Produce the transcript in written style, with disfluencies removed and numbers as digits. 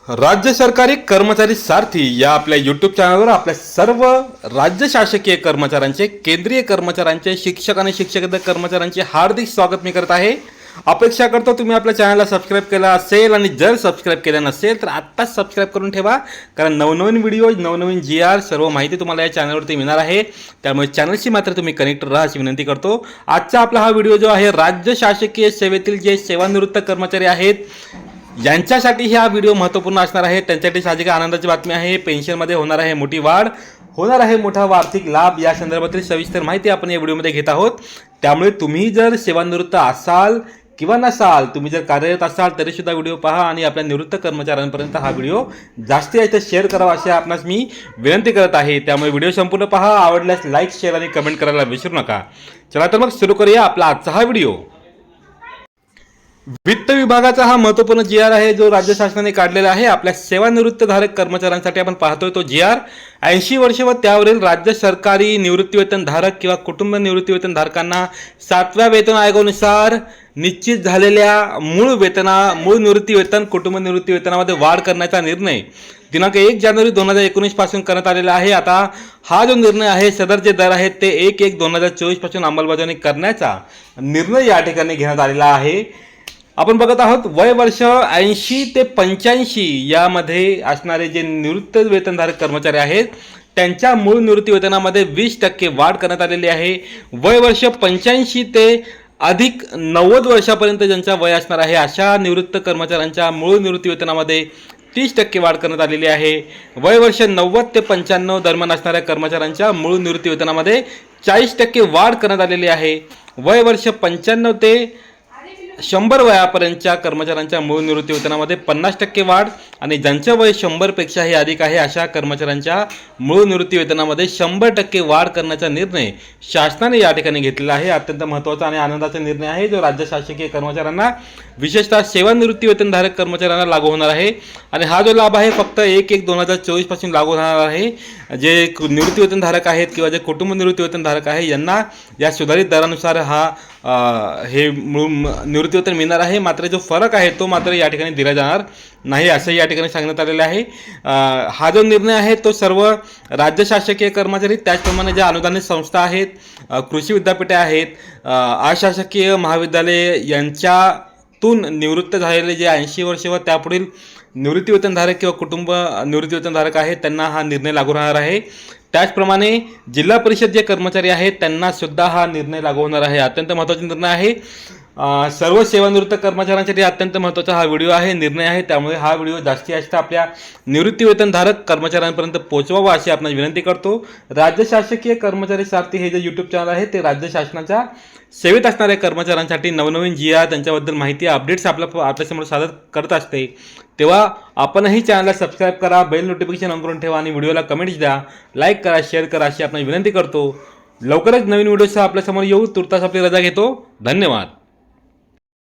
राज्य सरकारी कर्मचारी सारथी या आपल्या यूट्यूब चॅनलवर आपल्या सर्व राज्य शासकीय कर्मचाऱ्यांचे, केंद्रीय कर्मचाऱ्यांचे, शिक्षक आणि शिक्षकेतर कर्मचाऱ्यांचे हार्दिक स्वागत मी करत आहे। अपेक्षा करतो तुम्ही आपल्या चॅनलला सबस्क्राइब केला असेल आणि जर सबस्क्राइब केलं नसेल तर आत्ताच सबस्क्राइब करून ठेवा, कारण नवनवीन व्हिडिओ, नवनवीन GR सर्व माहिती तुम्हाला या चॅनलवरती मिळणार आहे। त्यामुळे चॅनलशी मात्र तुम्ही कनेक्ट राहा अशी विनंती करतो। आजचा आपला हा व्हिडिओ जो आहे राज्य शासकीय सेवेतील जे सेवानिवृत्त कर्मचारी आहेत यांच्यासाठी हा व्हिडिओ महत्त्वपूर्ण असणार आहे। त्यांच्यासाठी साहजिक आनंदाची बातमी आहे, पेन्शनमध्ये होणार आहे मोठी वाढ, होणार आहे मोठा आर्थिक लाभ, या संदर्भातील सविस्तर माहिती आपण या व्हिडिओमध्ये घेत आहोत। त्यामुळे तुम्ही जर सेवानिवृत्त असाल किंवा नसाल, तुम्ही जर कार्यरत असाल तरी सुद्धा व्हिडिओ पहा आणि आपल्या निवृत्त कर्मचाऱ्यांपर्यंत हा व्हिडिओ जास्तीत जास्त शेअर करावा असे आपणास मी विनंती करत आहे। त्यामुळे व्हिडिओ संपूर्ण पहा, आवडल्यास लाईक, शेअर आणि कमेंट करायला विसरू नका। चला तर मग सुरू करूया आपला आजचा हा व्हिडिओ। वित्त विभागाचा हा महत्त्वपूर्ण GR आहे जो राज्य शासनाने काढलेला आहे आपल्या सेवानिवृत्तधारक कर्मचाऱ्यांसाठी। आपण पाहतोय तो GR 80 वर्ष व त्यावरील राज्य सरकारी निवृत्तीवेतन धारक किंवा कुटुंब निवृत्तीवेतन धारकांना 7व्या वेतन आयोगानुसार निश्चित झालेल्या मूळ निवृत्ती वेतन, कुटुंब निवृत्ती वेतनामध्ये वाढ करण्याचा निर्णय दिनांक 1 जानेवारी 2019 पासून करण्यात आलेला आहे। आता हा जो निर्णय आहे, सदर जे दर आहेत ते 1/1/2024 पासून अंमलबजावणी करण्याचा निर्णय या ठिकाणी घेण्यात आलेला आहे। आपण बघत आहोत वय वर्ष 80 ते 85 यामध्ये असणारे जे निवृत्त वेतनधारक कर्मचारी आहेत त्यांच्या मूळ निवृत्ती वेतनामध्ये 20% वाढ करण्यात आलेली आहे। वय वर्ष 85 ते अधिक 90 वर्षापर्यंत ज्यांचा वय असणार आहे अशा निवृत्त कर्मचाऱ्यांच्या मूळ निवृत्ती वेतनामध्ये 30% वाढ करण्यात आलेली आहे। वय वर्ष 90 ते 95 दरम्यान असणाऱ्या कर्मचाऱ्यांच्या मूळ निवृत्ती वेतनामध्ये 40% वाढ करण्यात आलेली आहे। वय वर्ष 95 ते 100 वयापर्यंतच्या कर्मचाऱ्यांच्या मूळ निवृत्ती वेतनामध्ये 50% वाढ आणि ज्यांचं वय 100 पेक्षाही अधिक आहे अशा कर्मचाऱ्यांच्या मूळ निवृत्ती वेतनामध्ये 100% वाढ करण्याचा निर्णय शासनाने या ठिकाणी घेतलेला आहे। अत्यंत महत्त्वाचा आणि आनंदाचा निर्णय आहे जो राज्य शासकीय कर्मचाऱ्यांना, विशेषतः सेवानिवृत्ती वेतनधारक कर्मचाऱ्यांना लागू होणार आहे। आणि हा जो लाभ आहे फक्त 1/1/2024 पासून लागू होणार आहे। जे निवृत्ती वेतनधारक आहेत किंवा जे कुटुंब निवृत्ती वेतनधारक आहे यांना या सुधारित दरानुसार हे निवृत्ती वेतन मिळणार आहे। मात्र जो फरक आहे तो मात्र या ठिकाणी दिला जाणार नाही असं या ठिकाणी सांगण्यात आलेलं आहे। हा जो निर्णय आहे तो सर्व राज्य शासकीय कर्मचारी, त्याचप्रमाणे ज्या अनुदानित संस्था आहेत, कृषी विद्यापीठे आहेत, अशासकीय महाविद्यालये यांच्यातून निवृत्त झालेले जे 80 वर्ष व त्यापुढील निवृत्ती वेतनधारक किंवा कुटुंब निवृत्ती वेतनधारक आहेत त्यांना हा निर्णय लागू राहणार आहे। त्याचप्रमाणे जिल्हा परिषद जे कर्मचारी आहेत त्यांना सुद्धा हा निर्णय लागू होणार आहे। अत्यंत महत्त्वाचा निर्णय आहे। सर्व सेवानिवृत्त कर्मचाऱ्यांसाठी अत्यंत महत्त्वाचा हा व्हिडिओ आहे, निर्णय आहे। त्यामुळे हा व्हिडिओ जास्तीत जास्त आपल्या निवृत्ती वेतनधारक कर्मचाऱ्यांपर्यंत पोहोचवावा अशी आपण विनंती करतो। राज्य शासकीय कर्मचारी सारथी हे जे यूट्यूब चॅनल आहे ते राज्य शासनाच्या सेवेत असणाऱ्या कर्मचाऱ्यांसाठी नवनवीन GR, त्यांच्याबद्दल माहिती, अपडेट्स आपल्यासमोर सादर करत असते। तेव्हा आपणही चॅनलला सबस्क्राईब करा, बेल नोटिफिकेशन ऑन करून ठेवा आणि व्हिडिओला कमेंट्स द्या, लाईक करा, शेअर करा अशी आपण विनंती करतो। लवकरच नवीन व्हिडिओसह आपल्यासमोर येऊ। तुर्तास आपली रजा घेतो। धन्यवाद।